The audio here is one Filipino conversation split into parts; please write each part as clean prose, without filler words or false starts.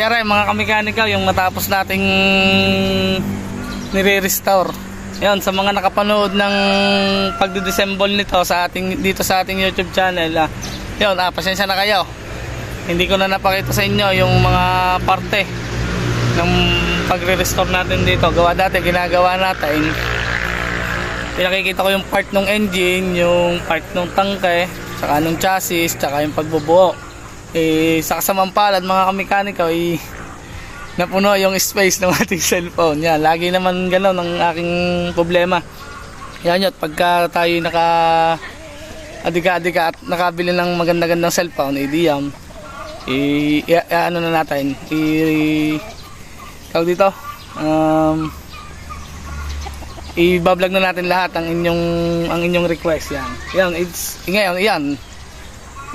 nangyari mga kamekanika, yung matapos nating nire-restore. Yan, sa mga nakapanood ng pagdi-disassemble nito sa ating, dito sa ating YouTube channel, yun, pasensya na kayo. Hindi ko na napakita sa inyo yung mga parte ng pagre-restore natin dito. Gawa dati, ginagawa natin, pinakikita ko yung part ng engine, yung part ng tangke, saka ng chassis, saka yung pagbubuo. Sa kasamang palad mga kamekanika, napuno yung space ng ating cellphone. Yan, lagi naman gano'n ang aking problema. Yan yun, pagka tayo adika-adika at nakabili ng maganda-gandang cellphone, diyan, ano na natin, tawag dito, i-vlog na natin lahat ang inyong request. Yan, ngayon, yan,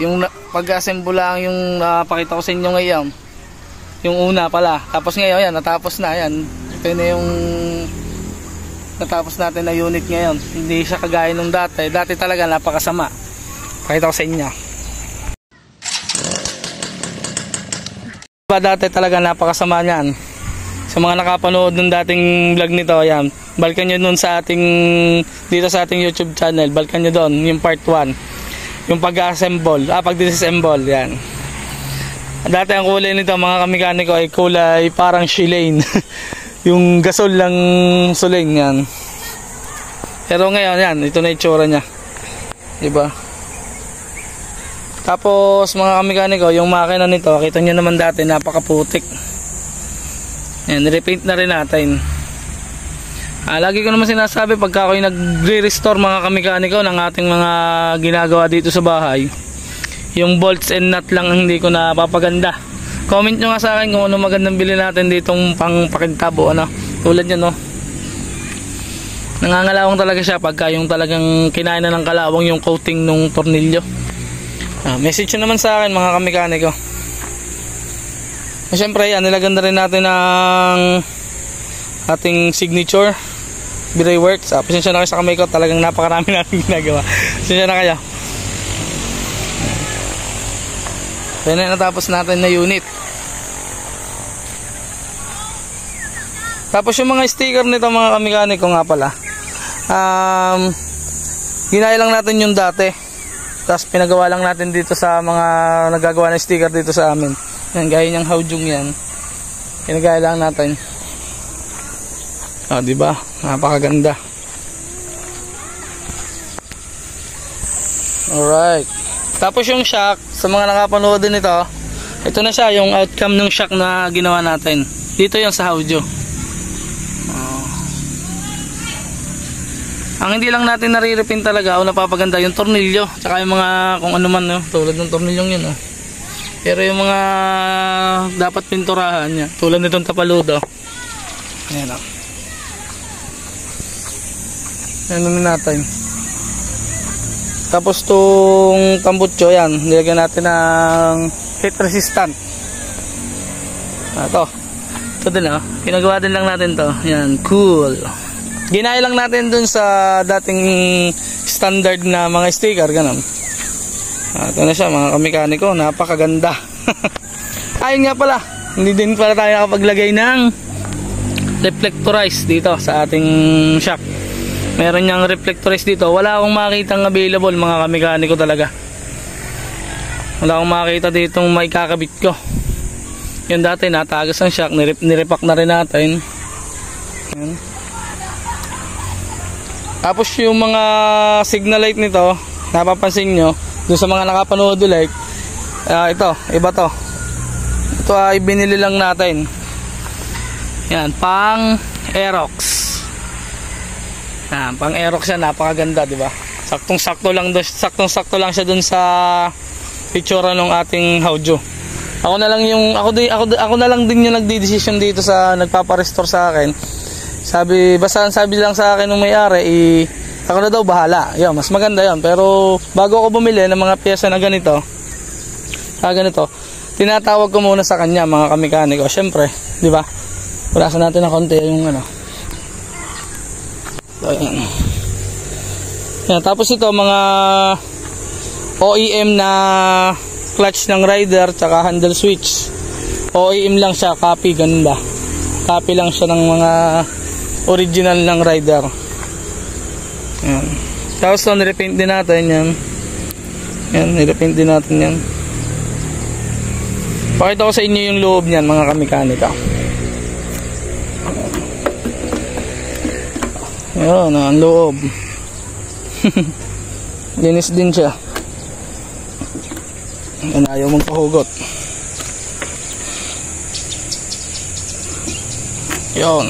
yung pag-assemble lang yung napakita ko sa inyo ngayon. Yung una pala, tapos ngayon yan, natapos na yan. Ito na yung natapos natin na unit ngayon. Hindi siya kagaya nung dati. Dati talaga napakasama. Pakita ko sa inyo. Dati talaga napakasama niyan. Sa mga nakapanood ng dating vlog nito, yan, balikan nyo nun sa ating, dito sa ating YouTube channel, balikan nyo doon, yung part 1. Yung pag-assemble, pag-disassemble, yan. Dati ang kulay nito mga kamekaniko ay kulay parang shilane. Yung gasol lang sulain yan. Pero ngayon yan, ito na itsura nya, diba? Tapos mga kamekaniko, yung makina nito, kita nyo naman dati napakaputik. Yan, repaint na rin natin. Lagi ko naman sinasabi pagka ako'y nagre-restore mga kamekaniko ng ating mga ginagawa dito sa bahay, yung bolts and nut lang ang hindi ko napapaganda. Comment nyo nga sa akin kung ano magandang bilhin natin ditong pang pakintabo, ano. Tulad yan, no. Nangangalawang talaga siya pagka yung talagang kinain na ng kalawang yung coating nung tornilyo. Message nyo naman sa akin mga kamekaniko. Siyempre yan, nilaganda rin natin ang ating signature Biray Works. Pasensya na kayo sa kamay ko, talagang napakarami natin ginagawa. Pasensya na kayo. Yan na natapos natin na unit. Tapos yung mga sticker nito mga kamekaniko nga pala, ginaya lang natin yung dati, tapos pinagawa lang natin dito sa mga nagagawa ng sticker dito sa amin. Yan, gaya niyang Haojung yan, pinagaya lang natin. Diba? Napakaganda. Alright. Tapos yung shock, sa mga nakapanood din ito na siya, yung outcome ng shock na ginawa natin. Dito yung sa Haoju. Ang hindi lang natin nare-repin talaga o napapaganda yung tornilyo, tsaka yung mga kung ano man, no? Tulad ng tornilyong yun. Pero yung mga dapat pinturahan niya, tulad nitong tapaludo. Ayan o. Ano na natin. Tapos tong tambutso, yan, nilagyan natin ng heat resistant. Ito din, pinagawa din lang natin to. Yan, cool. Ginaya lang natin dun sa dating standard na mga sticker, ganun. Ito na siya mga kamekaniko, napakaganda. Ayun nga pala, hindi din pala tayo nakapaglagay ng reflectorize dito sa ating shock. Meron niyang reflectorize dito. Wala akong makitang available mga kamekaniko talaga. Wala akong makita ditong may kakabit ko. Yung dati natagas ang shock, nirepack na rin natin. Yan. Tapos yung mga signal light nito, napapansin nyo dun sa mga nakapanood ulit, ito, iba to. Ito ay binili lang natin. Yan, pang Aerox. Pang Aerox yan, napakaganda, di ba? Saktong-sakto lang siya dun sa itsura ng ating Haoju. Ako na lang din yung nagdi-decision dito sa nagpapa-restore sa akin. Basta sabi lang sa akin ng may-ari, ako na daw bahala. Yun, mas maganda yun. Pero bago ako bumili ng mga pyesa na ganito, tinatawag ko muna sa kanya mga kamekaniko. Syempre, di ba? Pulasan natin ng konti yung ano. So, yan, tapos ito mga OEM na clutch ng rider tsaka handle switch. OEM lang siya, copy, ganda. Copy lang siya ng mga original ng rider. Yan. Tapos ito, nirepaint din natin yan. Yan, nirepaint din natin yan. Pakita ko sa inyo yung loob niyan, mga kamekanika. Yan, ang loob. Linis din siya. Yan, ayaw mong pahugot. Yan.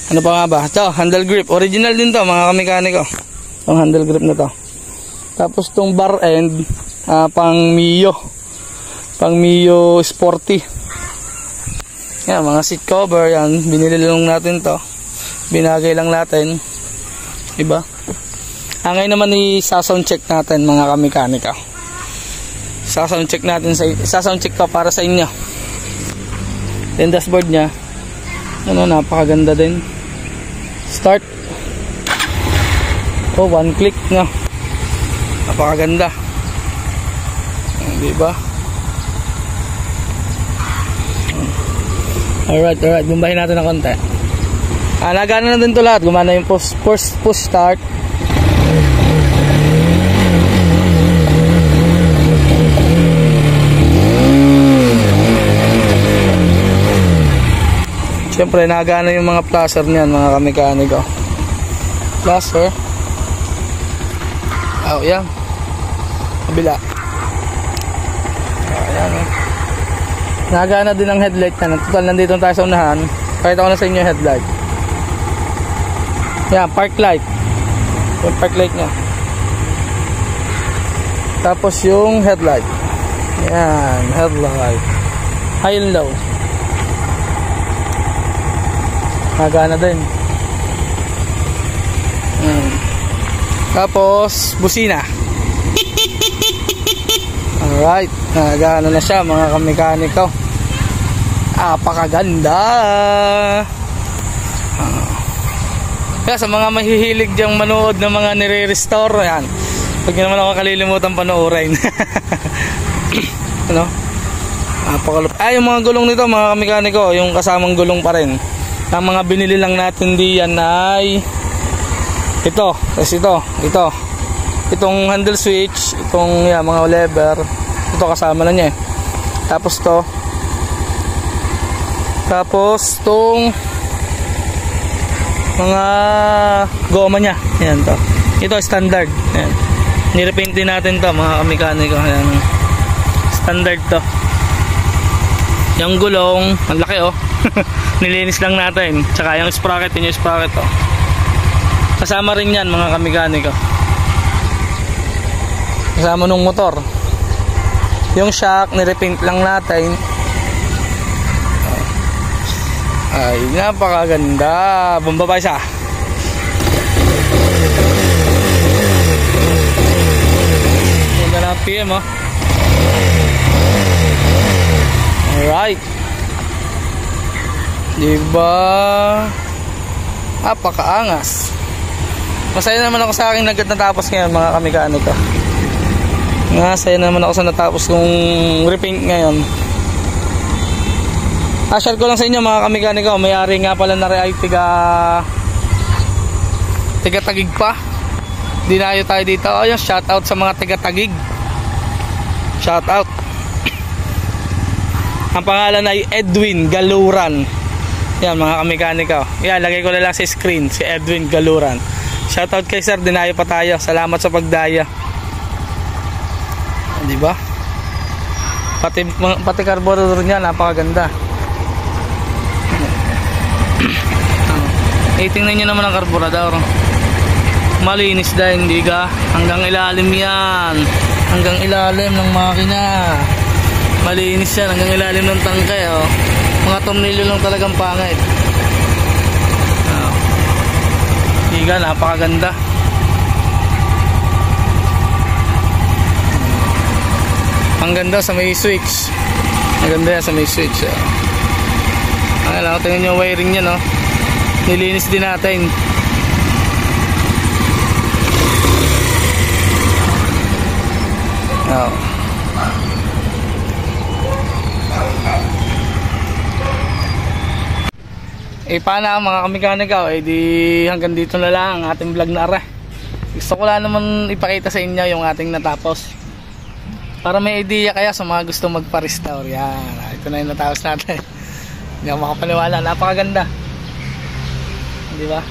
Ano pa nga ba? Ito, handle grip. Original din to, mga kamekaniko. Itong handle grip na to. Tapos itong bar end, pang Mio. Pang Mio Sporty. Yan, mga seat cover. Yan, binili lang natin to. Binagay lang natin. Diba? Ngayon naman i-sound check natin, mga kamekanika. Sound check natin, sound check ko para sa inyo. Yung dashboard nya, ano, napakaganda din. Start. Oh, one click na. Napakaganda. Diba? Alright, bumbahin natin ng konti. Nagana na din ito lahat. Gumana yung push start. Siyempre, nagana yung mga placer niyan, mga kamekaniko. Placer. Oh, yan. Kabila. Oh, yan. Nagana din ang headlight na. Total, nandito tayo sa unahan. Pakita ko na sa inyo yung headlight. Yan, park light. Yung park light nya. Tapos yung headlight. Yan, headlight. High and low. Nagana din. Tapos busina. Alright, nagana na siya, mga kamekaniko. Apakaganda. Kaya sa mga mahihilig diyang manood ng mga nire-restore, yan, huwag nyo naman ako kalilimutan panoorin. Ano? Yung mga gulong nito, mga kamekaniko, yung kasamang gulong pa rin. Ang mga binili lang natin diyan ay ito, kasi ito. Itong handle switch, itong mga lever, ito kasama na niya eh. Tapos to. Tapos tong mga goma niya. Ayan to. Ito standard. Ayan. Nirepaint din natin to, mga kamekaniko. Ayan. Standard to. Yung gulong, ang laki oh. Nilinis lang natin. Tsaka yung sprocket, yung sprocket oh. Kasama rin yan, mga kamekaniko. Kasama nung motor. Yung shock, nirepaint lang natin. Ay, napakaganda. Bomba pa isa. Ganda na PM oh. Alright. Diba? Napakaangas. Masaya naman ako sa aking natapos ngayon, mga kamekaniko. Masaya naman ako sa natapos kong repaint ngayon. Share ko lang sa inyo, mga kamekaniko. May-ari nga pala na ay tiga-tagig pa. Dinayo tayo dito. Ayun, shout out sa mga tiga-tagig. Shout out. Ang pangalan ay Edwin Galuran. Yan, mga kamekaniko. Yan, lagay ko na lang sa screen, si Edwin Galuran. Shout out kay sir, dinayo pa tayo. Salamat sa pagdaya. Diba? Pati carburetor niya, napakaganda. Tingnan nyo naman ang carburetor. Malinis dahil, hindi ka. Hanggang ilalim yan. Hanggang ilalim ng makina. Malinis yan, hanggang ilalim ng tangke oh. Mga tornilyo lang talagang pangit. Higa, napakaganda. Ang ganda sa may switch. Ang ganda yan sa may switch oh. Ayan, tingnan nyo yung wiring nya no. Nilinis din natin. Oh. paano mga kamekanika, di hanggang dito na lang ang ating vlog na ara. Gusto ko lang naman ipakita sa inyo yung ating natapos, para may idea kaya sa mga gusto magpa-restore. Yan, ito na yung natapos natin. Hindi ako makapaniwala, napakaganda, di ba?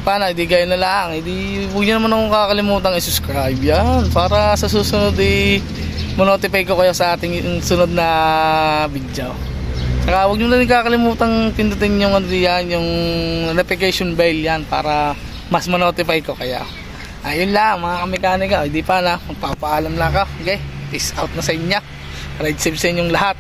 Paano, di gaya na lang, huwag nyo naman akong kakalimutan i-subscribe yan, para sa susunod mo-notify ko kayo sa ating sunod na video. Saka huwag nyo na rin kakalimutan pindutin yung yung notification bell yan, para mas mo-notify ko kayo. Ayun lang mga kamekanika, di pa na, magpapaalam lang ako. Okay, peace out na sa inyo, ride safe sa inyong lahat.